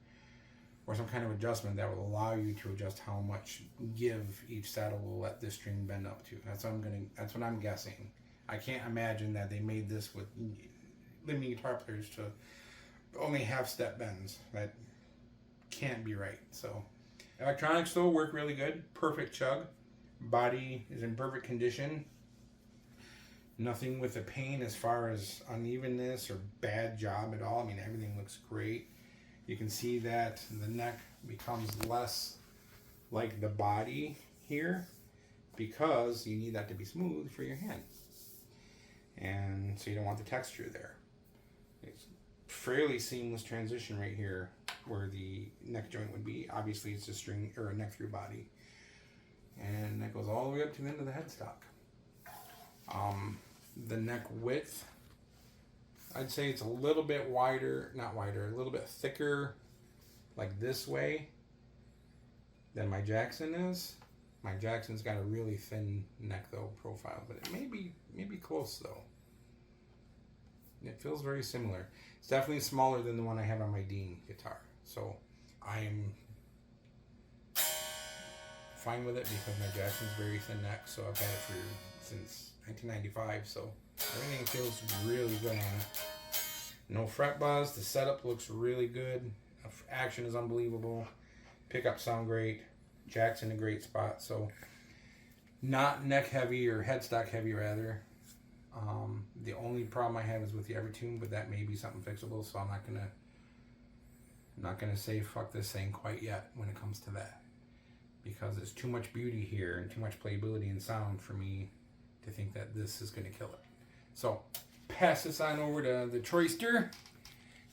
or some kind of adjustment that will allow you to adjust how much give each saddle will let this string bend up to. That's what I'm guessing. I can't imagine that they made this with limiting guitar players to only half-step bends. That can't be right. So electronics though work really good. Perfect chug. Body is in perfect condition. Nothing with a pain as far as unevenness or bad job at all. I mean, everything looks great. You can see that the neck becomes less like the body here because you need that to be smooth for your hand. And so you don't want the texture there. It's fairly seamless transition right here where the neck joint would be. Obviously it's a string or a neck through body. And that goes all the way up to the end of the headstock. The neck width, I'd say it's a little bit wider, not wider, a little bit thicker like this way than my Jackson is. My Jackson's got a really thin neck though profile, but it may be close though. It feels very similar. It's definitely smaller than the one I have on my Dean guitar. So I'm fine with it because my Jackson's very thin neck, so I've had it since 1995, so everything feels really good on it. No fret buzz. The setup looks really good. Action is unbelievable. Pickups sound great. Jack's in a great spot. So not neck heavy or headstock heavy rather. The only problem I have is with the Evertune, but that may be something fixable. So I'm not gonna say fuck this thing quite yet when it comes to that, because there's too much beauty here and too much playability and sound for me to think that this is gonna kill it. So pass this on over to the Troyster.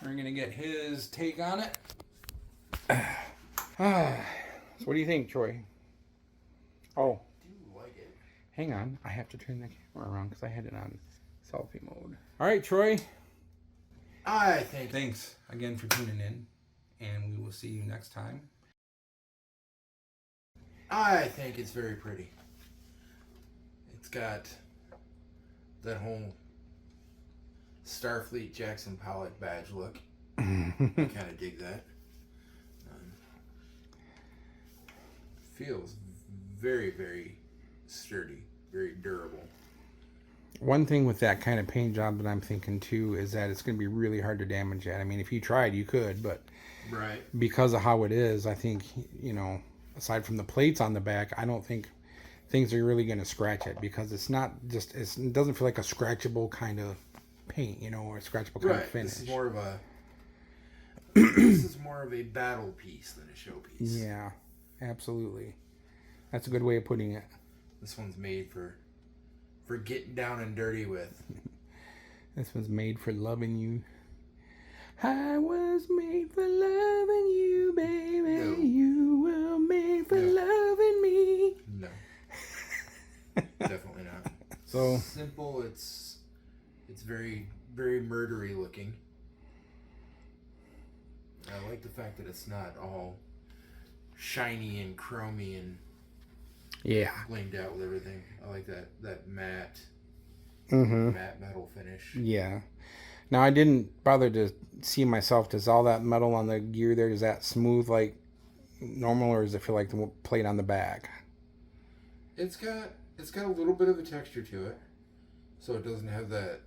We're gonna get his take on it. So what do you think, Troy? Oh, Do you like it? hang on. I have to turn the camera around because I had it on selfie mode. All right, Troy. I think. Thanks again for tuning in, and we will see you next time. I think it's very pretty. It's got that whole Starfleet Jackson Pollock badge look. I kind of dig that. Feels very, very sturdy, very durable. One thing with that kind of paint job that I'm thinking too is that it's going to be really hard to damage that. I mean, if you tried, you could, but right, because of how it is, I think, you know, aside from the plates on the back, I don't think things are really going to scratch it, because it's not just, it doesn't feel like a scratchable kind of paint, you know, or a scratchable kind of finish. This is more of a this is more of a battle piece than a showpiece. Yeah, absolutely. That's a good way of putting it. This one's made for getting down and dirty with. This one's made for loving you. I was made for loving you, baby. No. You were made for loving me. No. Definitely not. So simple, it's very, very murdery looking. I like the fact that it's not all shiny and chromy and blinged out with everything. I like that matte metal finish. Yeah. Now, I didn't bother to see myself. Does all that metal on the gear there, does that smooth like normal, or does it feel like the plate on the back? It's got a little bit of a texture to it, so it doesn't have that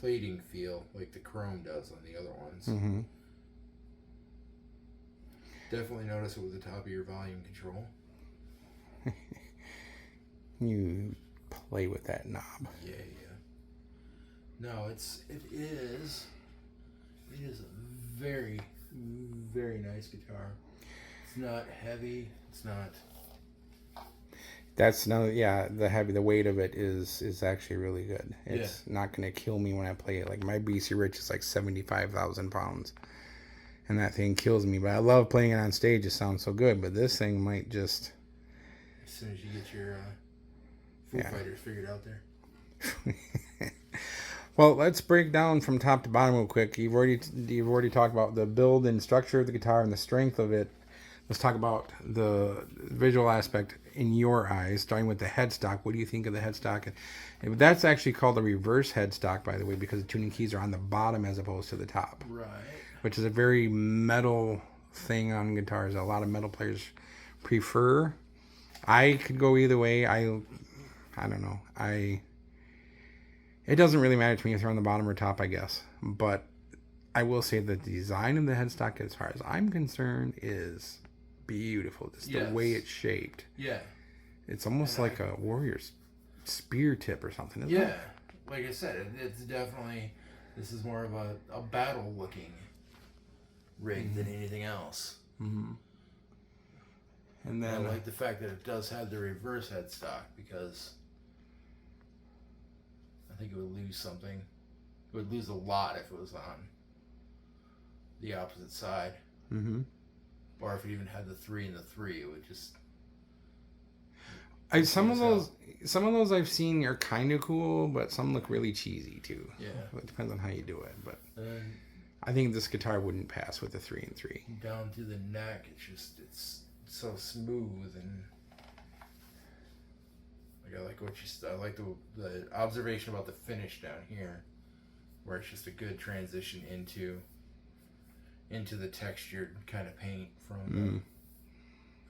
plating feel like the chrome does on the other ones. Mm-hmm. Definitely notice it with the top of your volume control. You play with that knob. Yeah. No, it is a very, very nice guitar. It's not heavy. It's not. That's the weight of it is actually really good. It's not going to kill me when I play it. Like my BC Rich is like 75,000 pounds, and that thing kills me. But I love playing it on stage. It sounds so good. But this thing might just. As soon as you get your Foo Fighters figured out there. Well, let's break down from top to bottom real quick. You've already talked about the build and structure of the guitar and the strength of it. Let's talk about the visual aspect in your eyes, starting with the headstock. What do you think of the headstock? And that's actually called a reverse headstock, by the way, because the tuning keys are on the bottom as opposed to the top. Right. Which is a very metal thing on guitars that a lot of metal players prefer. I could go either way. I don't know. It doesn't really matter to me if they're on the bottom or top, I guess. But I will say that the design of the headstock, as far as I'm concerned, is beautiful. Just the way it's shaped. Yeah. It's almost like a warrior's spear tip or something, isn't it? Like I said, it's definitely, this is more of a battle looking rig than anything else. Mm-hmm. And then I like the fact that it does have the reverse headstock, because I think it would lose something. It would lose a lot if it was on the opposite side. Mm-hmm. Or if it even had the 3 and the 3, it would just... Some of those I've seen are kind of cool, but some look really cheesy too. Yeah. It depends on how you do it, but I think this guitar wouldn't pass with a 3 and 3. Down through the neck, it's so smooth, and like I like the observation about the finish down here, where it's just a good transition into the textured kind of paint from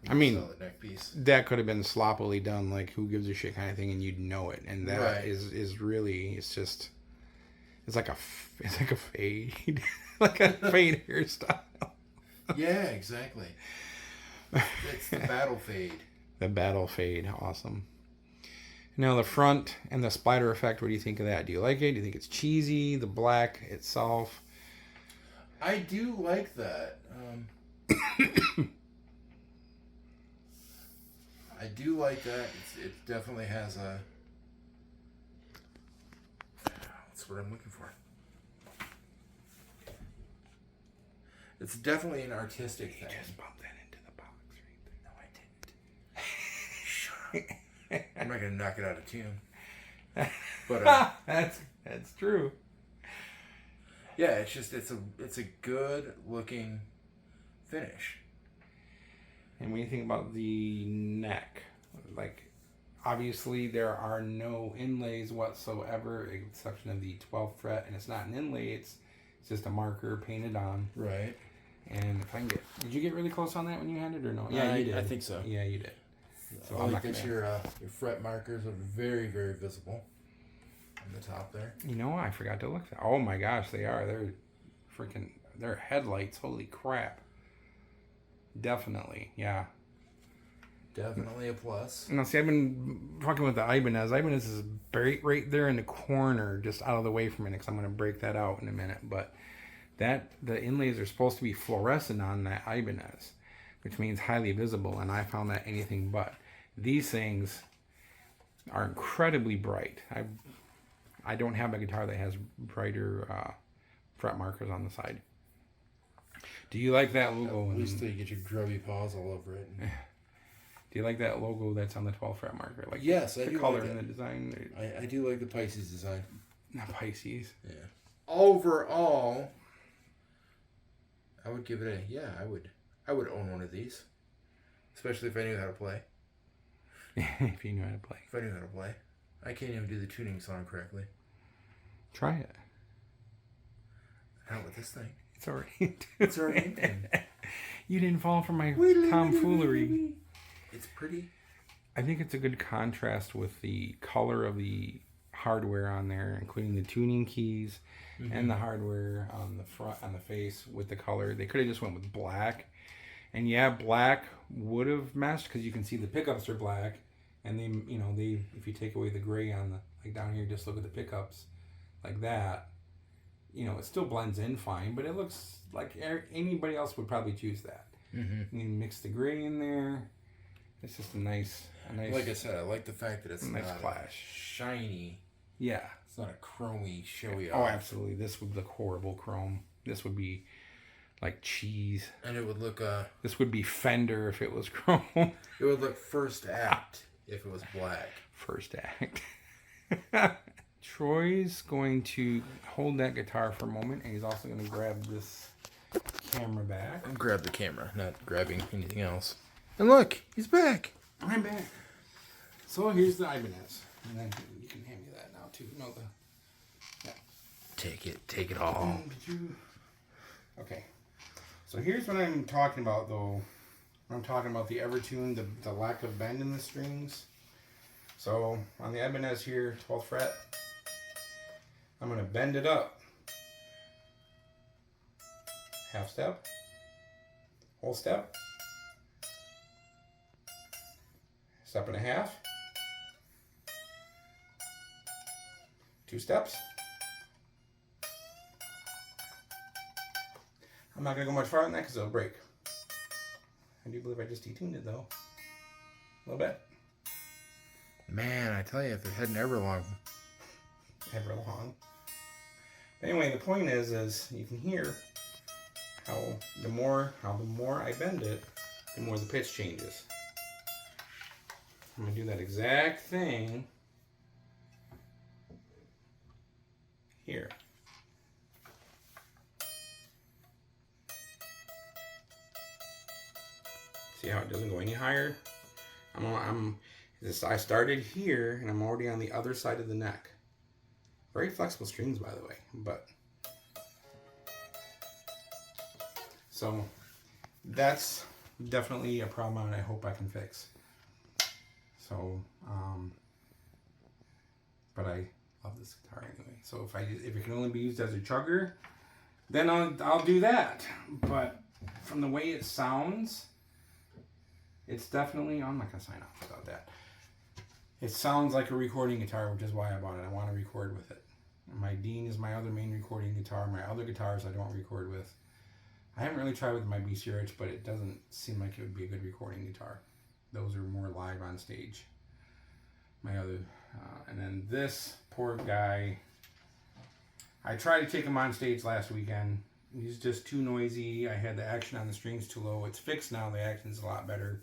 the solid neck piece. That could have been sloppily done, like who gives a shit kind of thing, and you'd know it. And that is really, it's like a fade, like a fade hairstyle. Yeah, exactly. It's the battle fade. The battle fade, awesome. Now the front and the splatter effect. What do you think of that? Do you like it? Do you think it's cheesy? The black itself. I do like that. I do like that. It definitely has a... That's what I'm looking for. It's definitely an artistic thing. You just bumped that into the box right there. No, I didn't. Shut up. I'm not going to knock it out of tune. But that's true. Yeah, it's just it's a good looking finish. And when you think about the neck, like obviously there are no inlays whatsoever, exception of the 12th fret, and it's not an inlay; it's just a marker painted on. Right. And if I can did you get really close on that when you had it or no? Yeah, you did. I think so. Yeah, you did. So I like that your fret markers are very, very visible on the top there. You know, I forgot to look. Oh my gosh, they are. They're headlights. Holy crap. Definitely, yeah. Definitely a plus. Now, see, I've been talking with the Ibanez. Ibanez is right there in the corner, just out of the way from it, because I'm going to break that out in a minute. But the inlays are supposed to be fluorescent on that Ibanez, which means highly visible, and I found that anything but. These things are incredibly bright. I don't have a guitar that has brighter fret markers on the side. Do you like that logo? At least till you get your grubby paws all over it. Do you like that logo that's on the 12th fret marker? Like yes, the I do color like and the design. I do like the Pisces design. Not Pisces. Yeah. Overall, I would give it I would own one of these, especially if I knew how to play. If you knew how to play. If I knew how to play, I can't even do the tuning song correctly. Try it. Not with this thing. It's already. It's already in. You didn't fall for my tomfoolery. It's pretty. I think it's a good contrast with the color of the hardware on there, including the tuning keys and the hardware on the front, on the face with the color. They could have just went with black, and yeah, black would have matched because you can see the pickups are black, and they if you take away the gray on the like down here, just look at the pickups like that. It still blends in fine, but it looks like anybody else would probably choose that. Mm-hmm. You mix the gray in there. It's just a nice. Like I said, I like the fact that it's nice not clash. Shiny. Yeah. It's not a chromy, showy. Oh, absolutely. This would look horrible chrome. This would be like cheese. And it would look. This would be Fender if it was chrome. It would look first act if it was black. First act. Troy's going to hold that guitar for a moment, and he's also going to grab this camera back. Grab the camera, not grabbing anything else. And look, he's back. I'm back. So here's the Ibanez, and then you can hand me that now too. No, Take it all. Okay. So here's what I'm talking about, though. I'm talking about the Evertune, the lack of bend in the strings. So on the Ibanez here, 12th fret, I'm going to bend it up half step, whole step, step and a half, 2 steps. I'm not going to go much farther than that because it'll break. I do believe I just detuned it though. A little bit. Man, I tell you, if they're heading ever long. Ever long. But anyway, the point is you can hear how the more I bend it, the more the pitch changes. I'm going to do that exact thing here. See how it doesn't go any higher? I started here and I'm already on the other side of the neck. Very flexible strings, by the way, but so that's definitely a problem and I hope I can fix. So, but I love this guitar anyway. So if it can only be used as a chugger, then I'll do that. But from the way it sounds, it's definitely, I'm not gonna sign off without that. It sounds like a recording guitar, which is why I bought it. I want to record with it. My Dean is my other main recording guitar. My other guitars I don't record with. I haven't really tried with my BCRH, but it doesn't seem like it would be a good recording guitar. Those are more live on stage. My other, and then this poor guy, I tried to take him on stage last weekend. He's just too noisy. I had the action on the strings too low. It's fixed now. The action's a lot better.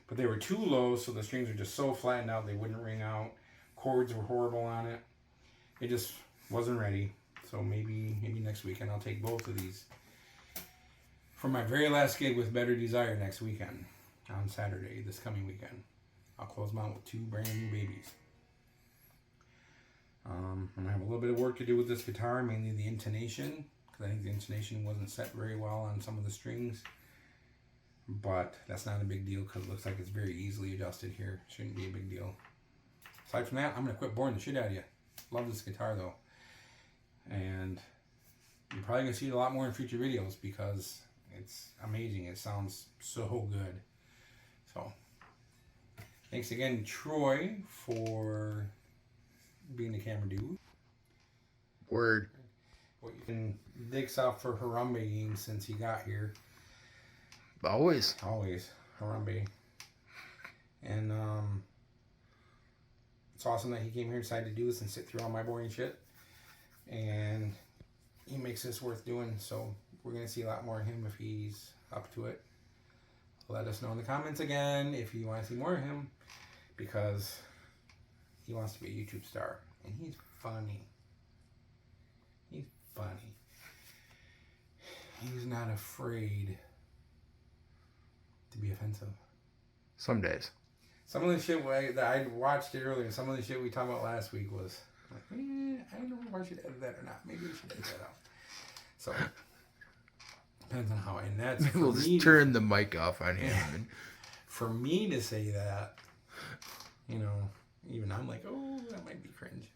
But they were too low, so the strings are just so flattened out they wouldn't ring out. Chords were horrible on it. It just wasn't ready. So maybe next weekend I'll take both of these. For my very last gig with Better Desire next weekend, on Saturday, this coming weekend, I'll close them out with 2 brand new babies. I'm going to have a little bit of work to do with this guitar, mainly the intonation, because I think the intonation wasn't set very well on some of the strings. But that's not a big deal because it looks like it's very easily adjusted here. Shouldn't be a big deal. Aside from that, I'm going to quit boring the shit out of you. Love this guitar though. And you're probably going to see it a lot more in future videos because it's amazing. It sounds so good. So, thanks again, Troy, for being the camera dude. Word. What you can dicks out for Harambe since he got here. Always. Always. Harambe. And it's awesome that he came here and decided to do this and sit through all my boring shit. And he makes this worth doing. So we're going to see a lot more of him if he's up to it. Let us know in the comments again if you want to see more of him. Because he wants to be a YouTube star. And he's funny. He's funny. He's not afraid to be offensive. Some days. Some of the shit that I watched it earlier, some of the shit we talked about last week was like, I don't know if I should edit that or not. Maybe we should edit that out. So, depends on how. And that's Maybe we'll just turn the mic off on him. Yeah. For me to say that, you know, even I'm like, oh, that might be cringe.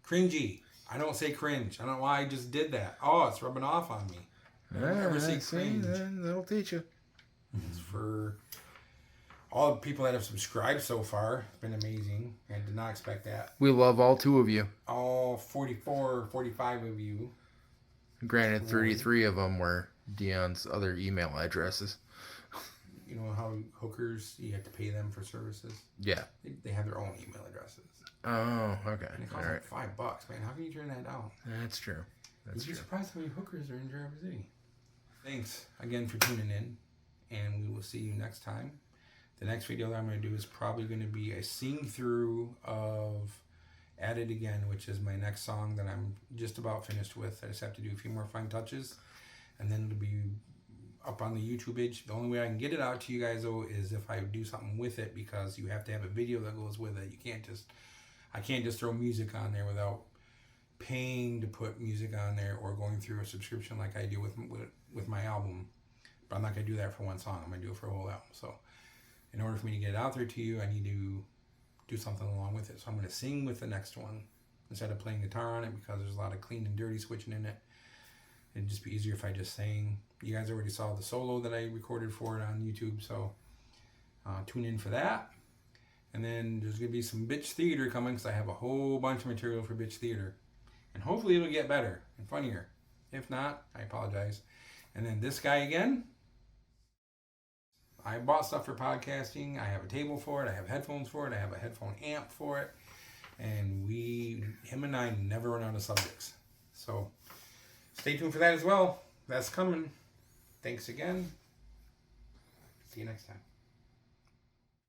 Cringy. I don't say cringe. I don't know why I just did that. Oh, it's rubbing off on me. I don't ever say cringe. That'll teach you. It's for all the people that have subscribed so far. It's been amazing. I did not expect that. We love all 2 of you. All 44, 45 of you. Granted, 33 of them were Dion's other email addresses. You know how hookers, you have to pay them for services? Yeah. They have their own email addresses. Oh, okay. And it costs like $5, man. How can you turn that down? That's true. You'd be surprised how many hookers are in Traverse City. Thanks again for tuning in. And we will see you next time. The next video that I'm going to do is probably going to be a sing through of At It Again, which is my next song that I'm just about finished with. I just have to do a few more fine touches, and then it'll be up on the YouTube page. The only way I can get it out to you guys though is if I do something with it, because you have to have a video that goes with it. I can't just throw music on there without paying to put music on there or going through a subscription like I do with my album. But I'm not going to do that for one song. I'm going to do it for a whole album. So in order for me to get it out there to you, I need to do something along with it. So I'm going to sing with the next one instead of playing guitar on it, because there's a lot of clean and dirty switching in it. It'd just be easier if I just sang. You guys already saw the solo that I recorded for it on YouTube, so tune in for that. And then there's going to be some bitch theater coming because I have a whole bunch of material for bitch theater. And hopefully it'll get better and funnier. If not, I apologize. And then this guy again. I bought stuff for podcasting. I have a table for it. I have headphones for it. I have a headphone amp for it. And him and I never run out of subjects. So stay tuned for that as well. That's coming. Thanks again. See you next time.